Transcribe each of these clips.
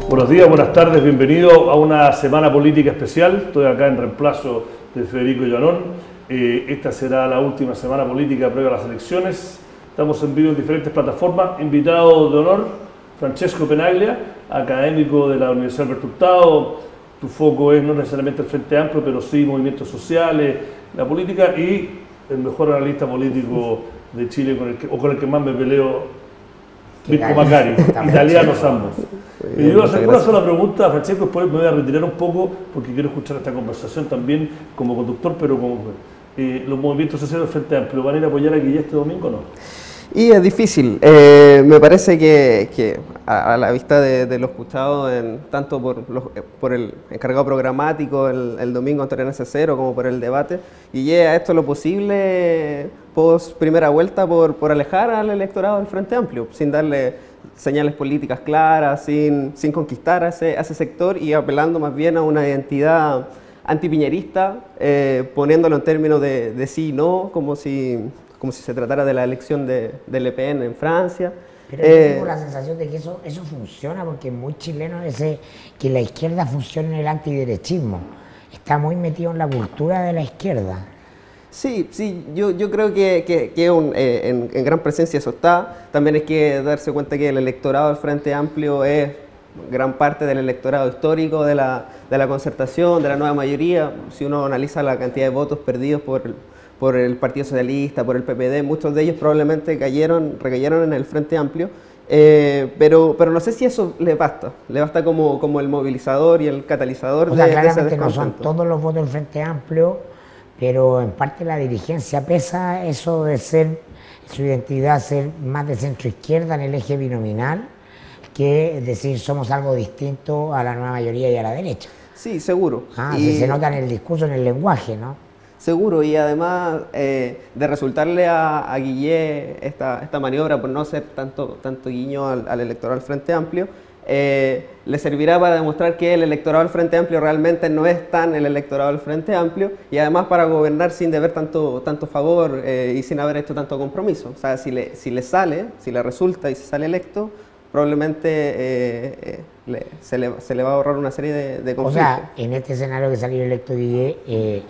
Buenos días, buenas tardes, bienvenido a una semana política especial. Estoy acá en reemplazo de Federico Llanón. Esta será la última semana política previa a las elecciones. Estamos en vivo en diferentes plataformas. Invitado de honor, Francesco Penaglia, académico de la Universidad Alberto Hurtado. Tu foco es no necesariamente el Frente Amplio, pero sí movimientos sociales, la política, y el mejor analista político de Chile con el que más me peleo, Mirko Macari, italianos ambos. Y yo voy a hacer una sola pregunta, Francesco, después me voy a retirar un poco porque quiero escuchar esta conversación también como conductor, pero como los movimientos sociales del Frente Amplio, ¿van a ir a apoyar a Guille este domingo o no? Y es difícil, me parece que a la vista de lo escuchado tanto por el encargado programático el domingo ante el NC0 como por el debate, Guille ha hecho lo posible post primera vuelta por alejar al electorado del Frente Amplio, sin darle señales políticas claras, sin conquistar a ese sector y apelando más bien a una identidad antipiñerista, poniéndolo en términos de sí y no, como si se tratara de la elección de Le Pen en Francia. Pero yo tengo la sensación de que eso funciona, porque es muy chileno que la izquierda funcione en el antiderechismo. Está muy metido en la cultura de la izquierda. Sí, yo creo que en gran presencia eso está. También hay que darse cuenta que el electorado del Frente Amplio es gran parte del electorado histórico de la concertación, de la nueva mayoría. Si uno analiza la cantidad de votos perdidos por el Partido Socialista, por el PPD, muchos de ellos probablemente recayeron en el Frente Amplio, pero no sé si eso le basta como el movilizador y el catalizador. O sea, claramente no son todos los votos del Frente Amplio, pero en parte la dirigencia pesa eso de su identidad ser más de centro-izquierda en el eje binominal, que decir somos algo distinto a la nueva mayoría y a la derecha. Sí, seguro. Se nota en el discurso, en el lenguaje, ¿no? Seguro, y además de resultarle a Guille esta maniobra por no hacer tanto guiño al electorado del Frente Amplio, le servirá para demostrar que el electorado del Frente Amplio realmente no es tan el electorado del Frente Amplio, y además para gobernar sin deber tanto favor y sin haber hecho tanto compromiso. O sea, si le resulta y se sale electo, probablemente se le va a ahorrar una serie de conflictos. O sea, en este escenario que salió electo Guille,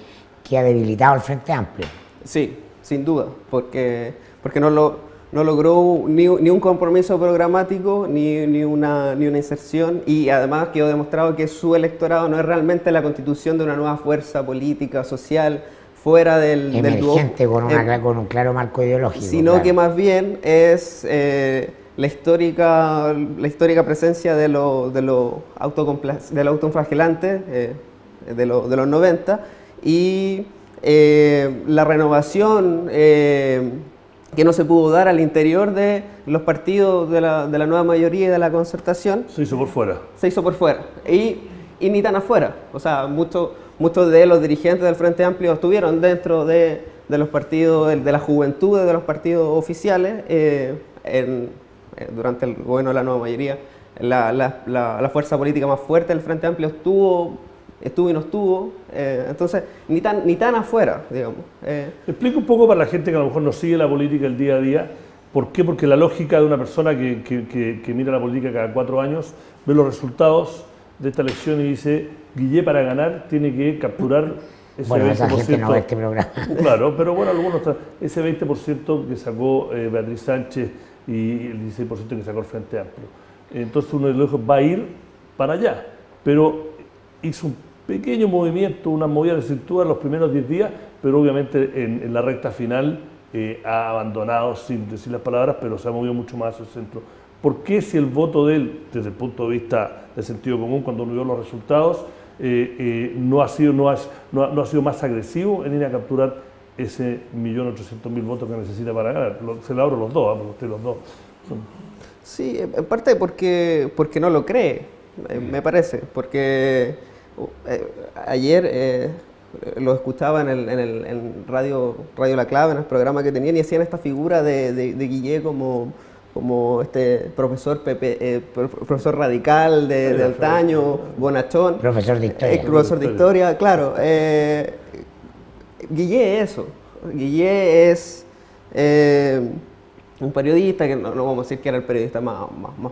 que ha debilitado el Frente Amplio. Sí, sin duda, porque no logró ni un compromiso programático, ni una inserción, y además quedó demostrado que su electorado no es realmente la constitución de una nueva fuerza política, social, fuera del emergente, con un claro marco ideológico. Sino claro, que más bien es la histórica presencia de lo autoflagelante de los 90, y la renovación que no se pudo dar al interior de los partidos de la nueva mayoría y de la concertación. Se hizo por fuera. Se hizo por fuera. Y ni tan afuera. O sea, muchos de los dirigentes del Frente Amplio estuvieron dentro de los partidos, de la juventud de los partidos oficiales, durante el gobierno de la nueva mayoría. La fuerza política más fuerte del Frente Amplio estuvo y no estuvo, entonces ni tan afuera, digamos. Explica un poco para la gente que a lo mejor no sigue la política el día a día. ¿Por qué? Porque la lógica de una persona que mira la política cada 4 años, ve los resultados de esta elección y dice, Guille para ganar tiene que capturar ese 20%. Esa gente no ve este programa. Claro, pero bueno, ese 20% que sacó Beatriz Sánchez y el 16% que sacó el Frente Amplio. Entonces uno de los va a ir para allá, pero hizo un pequeño movimiento, una movida de cintura en los primeros 10 días, pero obviamente en la recta final ha abandonado, sin decir las palabras, pero se ha movido mucho más hacia el centro. ¿Por qué, si el voto de él, desde el punto de vista del sentido común, cuando uno vio los resultados, no ha sido más agresivo en ir a capturar ese 1.800.000 votos que necesita para ganar? Se le abro los dos, los dos. Sí, en parte porque no lo cree, me parece, porque ayer lo escuchaba en Radio La Clave, en el programa que tenían, y hacían esta figura de Guille como este profesor profesor radical de antaño, bonachón. Profesor de historia. Profesor de historia, claro. Guille es eso. Guille es un periodista, que no vamos a decir que era el periodista más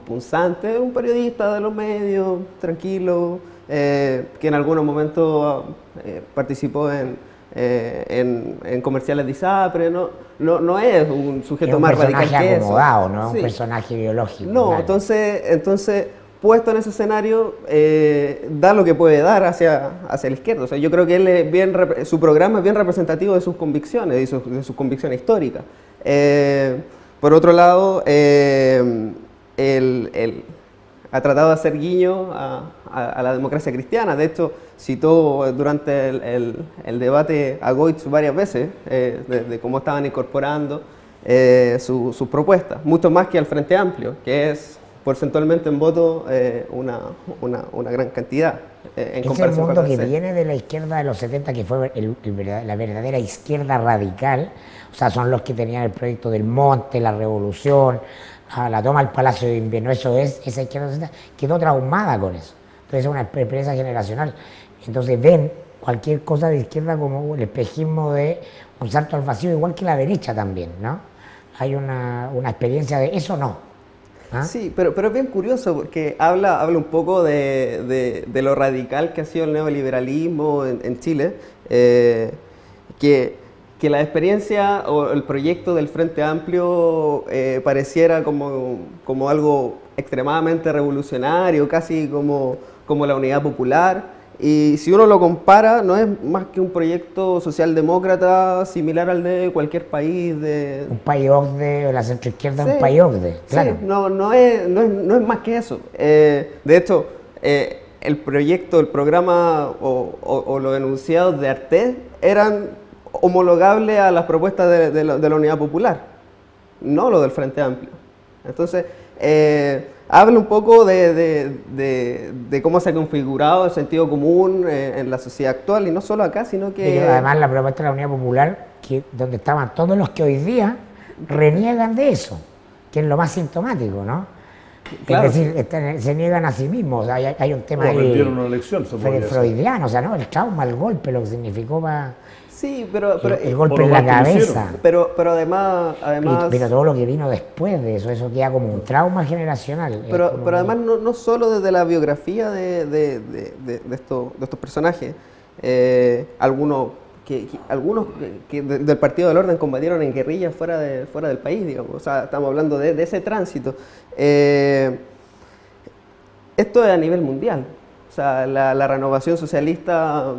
punzante, un periodista de los medios, tranquilo, que en algunos momentos participó en comerciales de ISAPRE, no es un sujeto más radical que eso. Un personaje acomodado, ¿no? Sí. Un personaje ideológico. No, claro. entonces puesto en ese escenario, da lo que puede dar hacia la izquierda. O sea, yo creo que él es su programa es bien representativo de sus convicciones, de sus convicciones históricas. Por otro lado, él ha tratado de hacer guiño a la democracia cristiana. De hecho, citó durante el debate a Goetz varias veces de cómo estaban incorporando sus propuestas, mucho más que al Frente Amplio, que es porcentualmente en voto una gran cantidad. En es el mundo que viene de la izquierda de los 70, que fue la verdadera izquierda radical. O sea, son los que tenían el proyecto del Monte, la revolución, la toma del Palacio de Invierno. Eso es, esa izquierda de los 70 quedó traumada con eso. Entonces es una experiencia generacional. Entonces ven cualquier cosa de izquierda como el espejismo de un salto al vacío, igual que la derecha también, ¿no? Hay una experiencia de eso, no. ¿Ah? Sí, pero es bien curioso porque habla un poco de lo radical que ha sido el neoliberalismo en Chile, que la experiencia o el proyecto del Frente Amplio pareciera como algo extremadamente revolucionario, casi como la Unidad Popular. Y si uno lo compara, no es más que un proyecto socialdemócrata similar al de cualquier país un país OCDE, o la centroizquierda, sí, un país OCDE, claro. Sí, no es más que eso. De hecho, el programa o los enunciados de Artés eran homologables a las propuestas de la Unidad Popular, no lo del Frente Amplio. Entonces, habla un poco de cómo se ha configurado el sentido común en la sociedad actual, y no solo acá, sino que... Y además la propuesta de la Unidad Popular, donde estaban todos los que hoy día reniegan de eso, que es lo más sintomático, ¿no? Claro. Es decir, se niegan a sí mismos. O sea, hay un tema ahí una elección, freudiano, o sea, ¿no? El trauma, el golpe, lo que significó para... Sí, pero el golpe en la cabeza. Pero además... Pero todo lo que vino después de eso queda como un trauma generacional. Pero además no solo desde la biografía de estos personajes, algunos que del Partido del Orden combatieron en guerrillas fuera del país, digamos. O sea, estamos hablando de ese tránsito. Esto es a nivel mundial. O sea, la renovación socialista,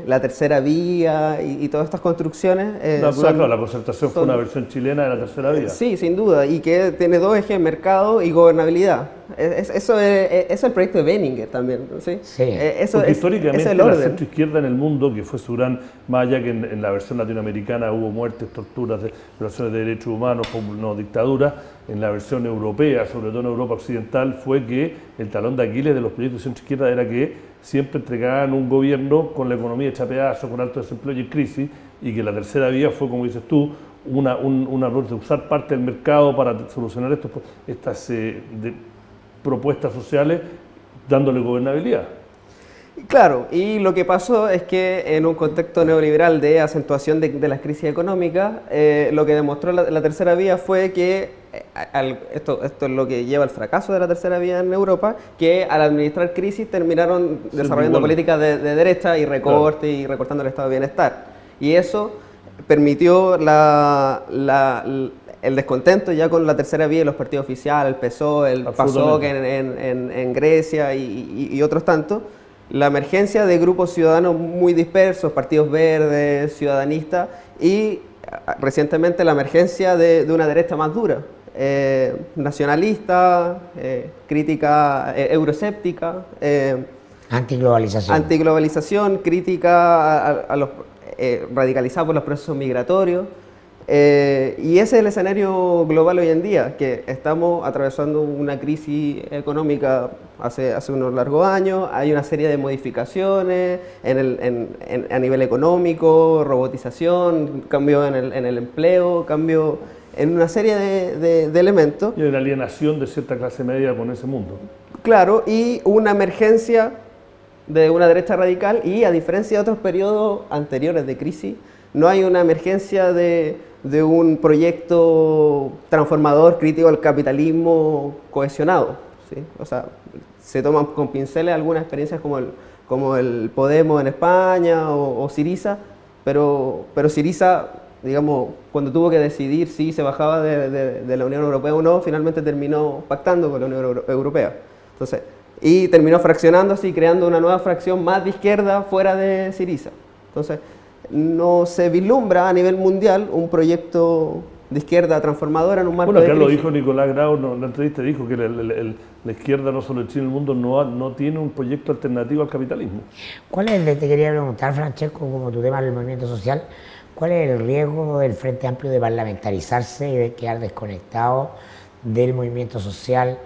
la tercera vía y todas estas construcciones... claro, la concertación fue una versión chilena de la tercera vía. Sí, sin duda, y que tiene dos ejes, mercado y gobernabilidad. Eso es el proyecto de Benninger también, ¿sí? Sí. Porque históricamente la centroizquierda en el mundo, que fue su gran... Más allá que en la versión latinoamericana hubo muertes, torturas, violaciones de derechos humanos, dictaduras, en la versión europea, sobre todo en Europa occidental, fue que el talón de Aquiles de los proyectos de centroizquierda era que siempre entregaban un gobierno con la economía hecha pedazos, con alto desempleo y crisis, y que la tercera vía fue, como dices tú, una de usar parte del mercado para solucionar estas propuestas sociales, dándole gobernabilidad. Claro, y lo que pasó es que en un contexto neoliberal de acentuación de las crisis económicas, lo que demostró la tercera vía fue que, esto es lo que lleva al fracaso de la tercera vía en Europa, que al administrar crisis terminaron desarrollando políticas de derecha y recorte, claro, y recortando el estado de bienestar. Y eso permitió el descontento ya con la tercera vía y los partidos oficiales, el PSOE, el PASOK en Grecia y otros tantos. La emergencia de grupos ciudadanos muy dispersos, partidos verdes, ciudadanistas, y recientemente la emergencia de una derecha más dura, nacionalista, crítica euroescéptica, antiglobalización, crítica radicalizada por los procesos migratorios. Y ese es el escenario global hoy en día, que estamos atravesando una crisis económica hace unos largos años, hay una serie de modificaciones a nivel económico, robotización, cambio en el empleo, cambio en una serie de elementos. Y una alienación de cierta clase media con ese mundo. Claro, y una emergencia de una derecha radical, y a diferencia de otros periodos anteriores de crisis, no hay una emergencia de un proyecto transformador, crítico al capitalismo cohesionado, ¿sí? O sea, se toman con pinceles algunas experiencias como el Podemos en España o Syriza, pero Syriza, digamos, cuando tuvo que decidir si se bajaba de la Unión Europea o no, finalmente terminó pactando con la Unión Europea. Entonces, y terminó fraccionando así, creando una nueva fracción más de izquierda fuera de Syriza. Entonces, no se vislumbra a nivel mundial un proyecto de izquierda transformadora en un marco de crisis. Bueno, acá lo dijo Nicolás Grau en la entrevista, dijo que la izquierda, no solo en Chile, en el mundo, no tiene un proyecto alternativo al capitalismo. ¿Cuál es, te quería preguntar, Francesco, como tu tema del movimiento social, cuál es el riesgo del Frente Amplio de parlamentarizarse y de quedar desconectado del movimiento social,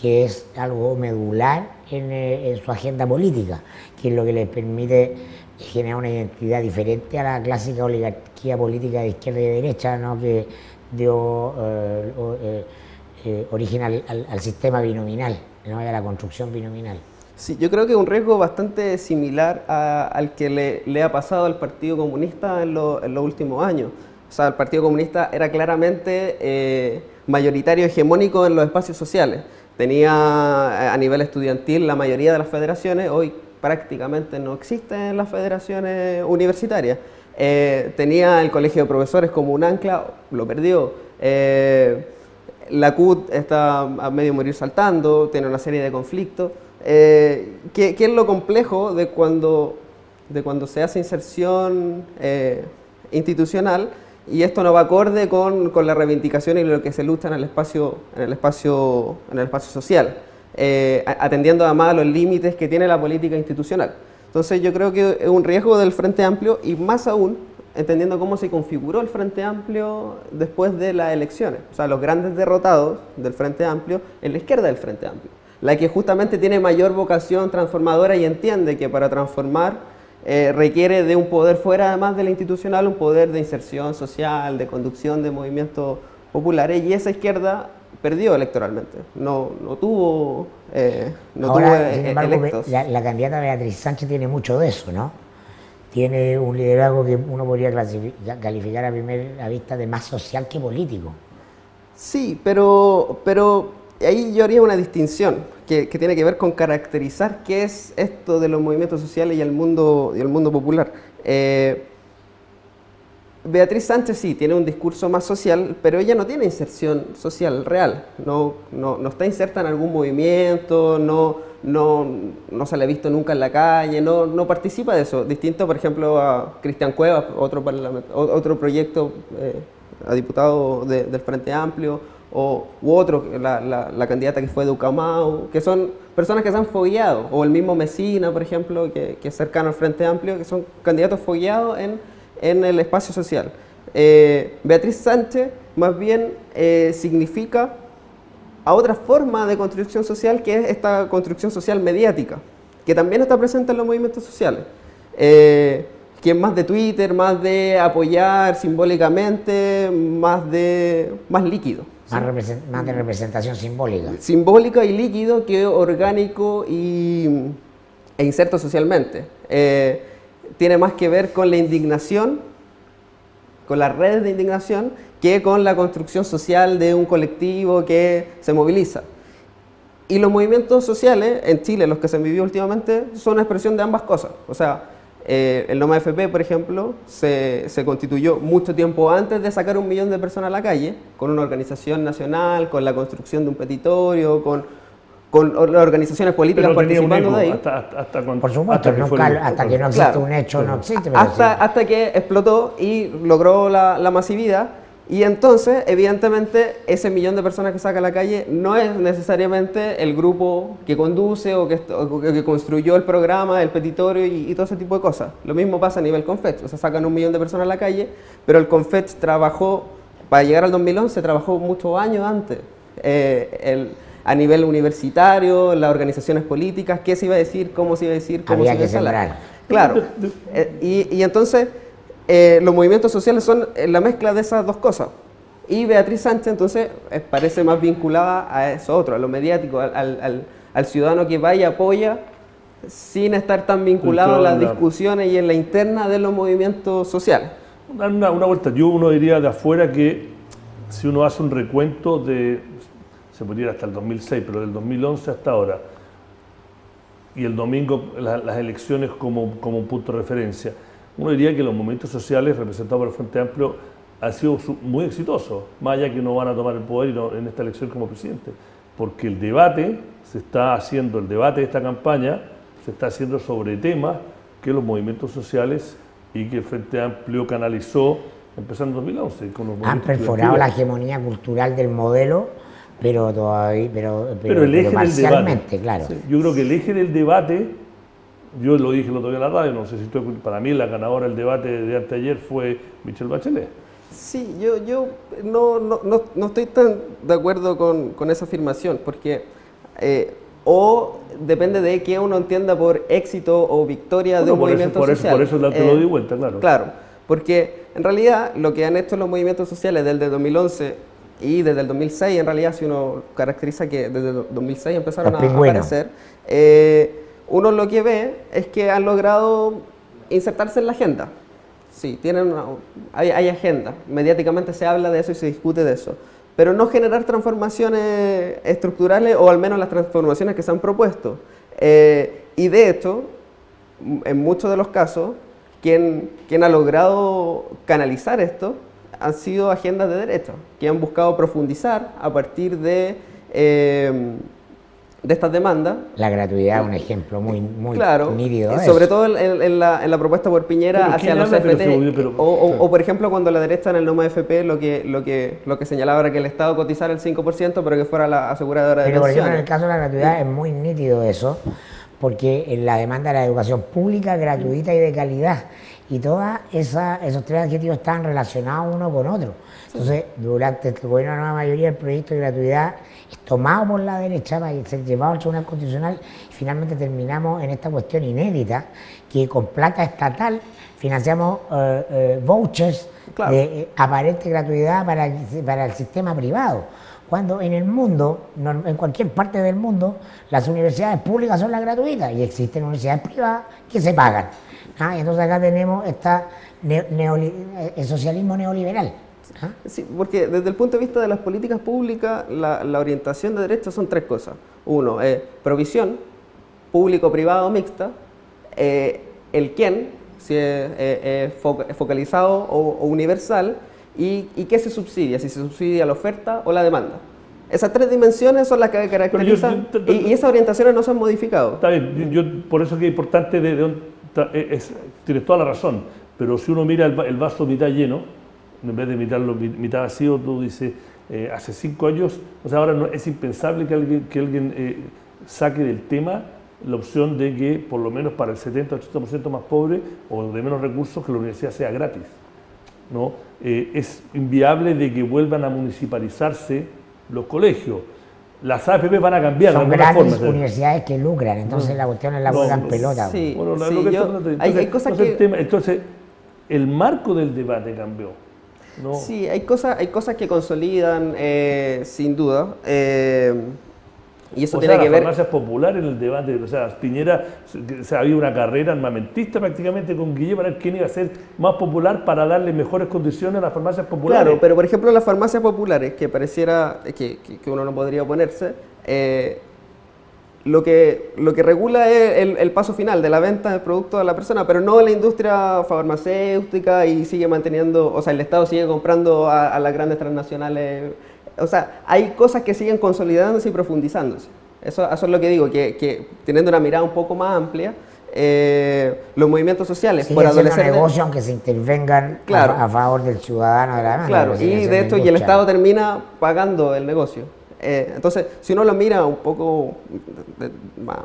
que es algo medular en su agenda política, que es lo que les permite generar una identidad diferente a la clásica oligarquía política de izquierda y de derecha, ¿no?, que dio origen al sistema binominal, ¿no?, y a la construcción binominal? Sí, yo creo que es un riesgo bastante similar al que le ha pasado al Partido Comunista en los últimos años. O sea, el Partido Comunista era claramente mayoritario, hegemónico en los espacios sociales. Tenía a nivel estudiantil la mayoría de las federaciones, hoy prácticamente no existen las federaciones universitarias. Tenía el colegio de profesores como un ancla, lo perdió. La CUT está a medio morir saltando, tiene una serie de conflictos. ¿Qué es lo complejo de cuando se hace inserción institucional y esto no va acorde con la reivindicación y lo que se lucha en el espacio social, atendiendo además a los límites que tiene la política institucional? Entonces yo creo que es un riesgo del Frente Amplio, y más aún entendiendo cómo se configuró el Frente Amplio después de las elecciones. O sea, los grandes derrotados del Frente Amplio es la izquierda del Frente Amplio, la que justamente tiene mayor vocación transformadora y entiende que para transformar requiere de un poder fuera además de la institucional, un poder de inserción social, de conducción de movimientos populares, y esa izquierda perdió electoralmente, no tuvo sin embargo, electos. La candidata Beatriz Sánchez tiene mucho de eso, ¿no? Tiene un liderazgo que uno podría calificar a primera vista de más social que político. Sí, pero ahí yo haría una distinción que tiene que ver con caracterizar qué es esto de los movimientos sociales y el mundo popular. Beatriz Sánchez sí tiene un discurso más social, pero ella no tiene inserción social real, no está inserta en algún movimiento, no se la ha visto nunca en la calle, no participa de eso. Distinto, por ejemplo, a Cristian Cuevas, otro proyecto a diputado del Frente Amplio, u otro, la candidata que fue de Ucamau, que son personas que se han fogueado, o el mismo Mesina, por ejemplo, que es cercano al Frente Amplio, que son candidatos fogueados en el espacio social. Beatriz Sánchez más bien significa a otra forma de construcción social, que es esta construcción social mediática, que también está presente en los movimientos sociales, que es más de Twitter, más de apoyar simbólicamente, más líquido. ¿Sí? Más de representación simbólica. Simbólica y líquido que orgánico e inserto socialmente. Tiene más que ver con la indignación, con las redes de indignación, que con la construcción social de un colectivo que se moviliza. Y los movimientos sociales en Chile, los que se han vivido últimamente, son una expresión de ambas cosas. O sea, el Noma FP, por ejemplo, se constituyó mucho tiempo antes de sacar 1 millón de personas a la calle, con una organización nacional, con la construcción de un petitorio, con las organizaciones políticas participando de ahí. Por supuesto, hasta que no existe un hecho, no existe. Hasta que explotó y logró la masividad. Y entonces, evidentemente, ese 1 millón de personas que saca a la calle no es necesariamente el grupo que conduce o que construyó el programa, el petitorio y todo ese tipo de cosas. Lo mismo pasa a nivel Confech. O sea, sacan 1 millón de personas a la calle, pero el Confech trabajó, para llegar al 2011, trabajó muchos años antes. A nivel universitario, las organizaciones políticas, qué se iba a decir, cómo se iba a decir, cómo había se iba que a hablar. sembrar. Claro. Y entonces los movimientos sociales son la mezcla de esas dos cosas. Y Beatriz Sánchez entonces parece más vinculada a eso otro, a lo mediático, al ciudadano que va y apoya sin estar tan vinculado en las discusiones y en la interna de los movimientos sociales. dar una vuelta. Uno diría de afuera que si uno hace un recuento se podría ir hasta el 2006, pero del 2011 hasta ahora, y el domingo las elecciones como un punto de referencia, uno diría que los movimientos sociales representados por el Frente Amplio han sido muy exitosos, más allá que no van a tomar el poder en esta elección como presidente, porque el debate de esta campaña se está haciendo sobre temas que los movimientos sociales y que el Frente Amplio canalizó empezando en 2011. Han perforado la hegemonía cultural del modelo, pero todavía, pero el eje parcialmente, del debate, claro. Sí, yo creo que el eje del debate, yo lo dije el otro día en la radio, no sé si para mí la ganadora del debate de anteayer fue Michelle Bachelet. Sí, yo no estoy tan de acuerdo con esa afirmación, porque o depende de qué uno entienda por éxito o victoria de un movimiento social. Por eso te lo di vuelta, claro. Claro, porque en realidad lo que han hecho los movimientos sociales desde el 2011 y desde el 2006, en realidad si uno caracteriza que desde el 2006 empezaron a aparecer, uno lo que ve es que han logrado insertarse en la agenda. Sí, hay agenda, mediáticamente se habla de eso y se discute de eso, pero no generar transformaciones estructurales o al menos las transformaciones que se han propuesto. Y de hecho, en muchos de los casos, quien ha logrado canalizar esto han sido agendas de derecha, que han buscado profundizar a partir de estas demandas. La gratuidad es un ejemplo muy claro, nítido. Sobre todo en la propuesta por Piñera hacia los FP, o por ejemplo cuando la derecha en el NOMA FP lo que señalaba era que el Estado cotizara el 5%, pero que fuera la aseguradora de pensiones. Pero por ejemplo en el caso de la gratuidad es muy nítido eso, porque en la demanda de la educación pública, gratuita y de calidad, y todos esos tres adjetivos están relacionados uno con otro. Entonces, durante el gobierno de la nueva mayoría, el proyecto de gratuidad es tomado por la derecha para ser llevado al Tribunal Constitucional y finalmente terminamos en esta cuestión inédita, que con plata estatal financiamos vouchers de aparente gratuidad para el sistema privado. Cuando en el mundo, en cualquier parte del mundo, las universidades públicas son las gratuitas y existen universidades privadas que se pagan. Entonces acá tenemos el socialismo neoliberal. Sí, porque desde el punto de vista de las políticas públicas, la orientación de derecha son tres cosas. Uno, provisión, público-privado mixta, el quién, si es focalizado o universal, y qué se subsidia, si se subsidia la oferta o la demanda. Esas tres dimensiones son las que caracterizan y esas orientaciones no se han modificado. Está bien, por eso que es importante, tienes toda la razón, pero si uno mira el vaso mitad lleno, en vez de mirarlo mitad vacío, tú dices, hace 5 años, o sea, ahora es impensable que alguien saque del tema la opción de que por lo menos para el 70-80% más pobre o de menos recursos que la universidad sea gratis, ¿no? Es inviable de que vuelvan a municipalizarse los colegios. Las AFP van a cambiar de alguna forma. Son grandes universidades que lucran, entonces la cuestión es la juegan pelota. Sí, bueno, hay cosas que... entonces, el marco del debate cambió. ¿No? Sí, hay cosas que consolidan, sin duda. Y eso tiene que ver... Las farmacias populares en el debate, o sea, Piñera, había una carrera armamentista prácticamente con Guille para ver quién iba a ser más popular para darle mejores condiciones a las farmacias populares. Claro, pero por ejemplo las farmacias populares, que pareciera que uno no podría oponerse, lo que regula es el paso final de la venta del producto a la persona, pero no la industria farmacéutica y sigue manteniendo, o sea, el Estado sigue comprando a las grandes transnacionales. O sea, hay cosas que siguen consolidándose y profundizándose. Eso es lo que digo, que teniendo una mirada un poco más amplia, los movimientos sociales... Sigue siendo negocio aunque se intervengan a favor del ciudadano de la demanda. Claro, y de hecho, y el Estado termina pagando el negocio. Entonces, si uno lo mira un poco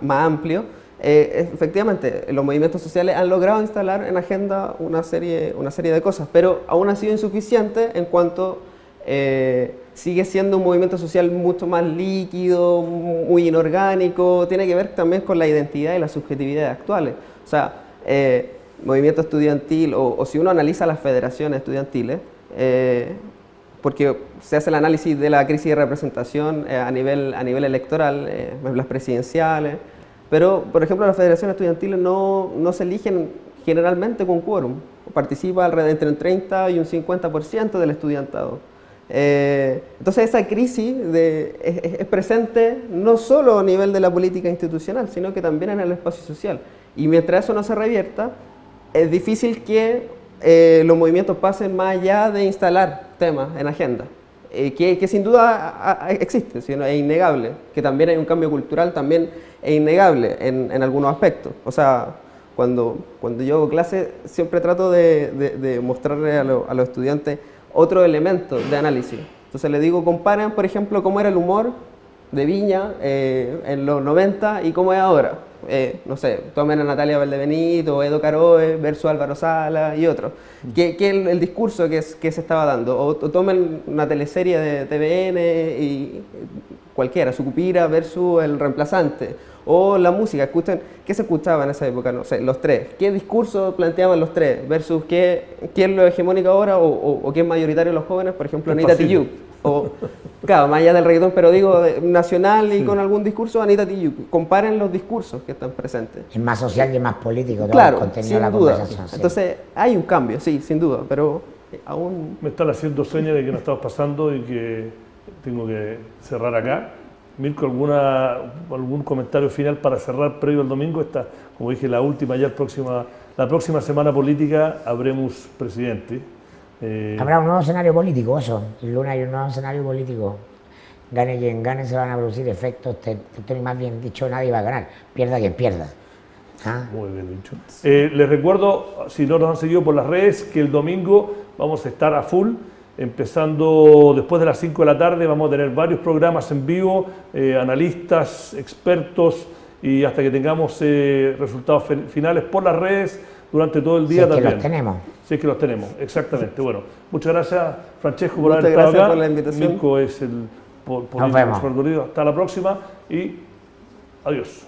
más amplio, efectivamente, los movimientos sociales han logrado instalar en agenda una serie de cosas, pero aún ha sido insuficiente en cuanto... sigue siendo un movimiento social mucho más líquido, muy inorgánico, tiene que ver también con la identidad y las subjetividades actuales. O sea, movimiento estudiantil, o si uno analiza las federaciones estudiantiles, porque se hace el análisis de la crisis de representación a nivel electoral, las presidenciales, pero por ejemplo las federaciones estudiantiles no se eligen generalmente con quórum. participa entre un 30 y un 50% del estudiantado. Entonces esa crisis es presente no solo a nivel de la política institucional, sino que también en el espacio social. Y mientras eso no se revierta, es difícil que los movimientos pasen más allá de instalar temas en agenda, que sin duda existe, sino es innegable, que también hay un cambio cultural, también es innegable en algunos aspectos. O sea, cuando yo hago clase siempre trato de mostrarle a los estudiantes otro elemento de análisis. Entonces les digo, comparen, por ejemplo, cómo era el humor de Viña en los 90 y cómo es ahora. No sé, tomen a Natalia Valdebenito, Edo Caroe versus Álvaro Sala y otros. ¿Qué el discurso que se estaba dando? O tomen una teleserie de TVN y cualquiera, Sucupira versus El Reemplazante. O la música, escuchen, ¿qué se escuchaba en esa época? No sé, Los Tres. ¿Qué discurso planteaban Los Tres? Versus qué es lo hegemónico ahora o qué es mayoritario en los jóvenes, por ejemplo, Anita Tijoux. O, claro, más allá del reggaetón, pero digo, nacional y con algún discurso, Anita Tijoux. Comparen los discursos que están presentes. Es más social y más político todo claro, el contenido sin de la duda. conversación. Sí. Entonces, hay un cambio, sí, sin duda, pero aún... Me están haciendo señas de que no estamos pasando y que tengo que cerrar acá. Mirko, ¿algún comentario final para cerrar previo al domingo? Esta, como dije, la última, ya la próxima semana política habremos presidente. Habrá un nuevo escenario político, eso. El lunes hay un nuevo escenario político. Gane quien gane, se van a producir efectos. Más bien dicho, nadie va a ganar. Pierda quien pierda. ¿Ah? Muy bien dicho. Les recuerdo, si no nos han seguido por las redes, que el domingo vamos a estar a full. Empezando después de las 5 de la tarde, vamos a tener varios programas en vivo, analistas, expertos, y hasta que tengamos resultados finales por las redes durante todo el día también. Si es que los tenemos. Si es que los tenemos, exactamente. Bueno, muchas gracias, Francesco, por haber estado acá. Por la invitación. Mirko es el Nos vemos. Hasta la próxima y adiós.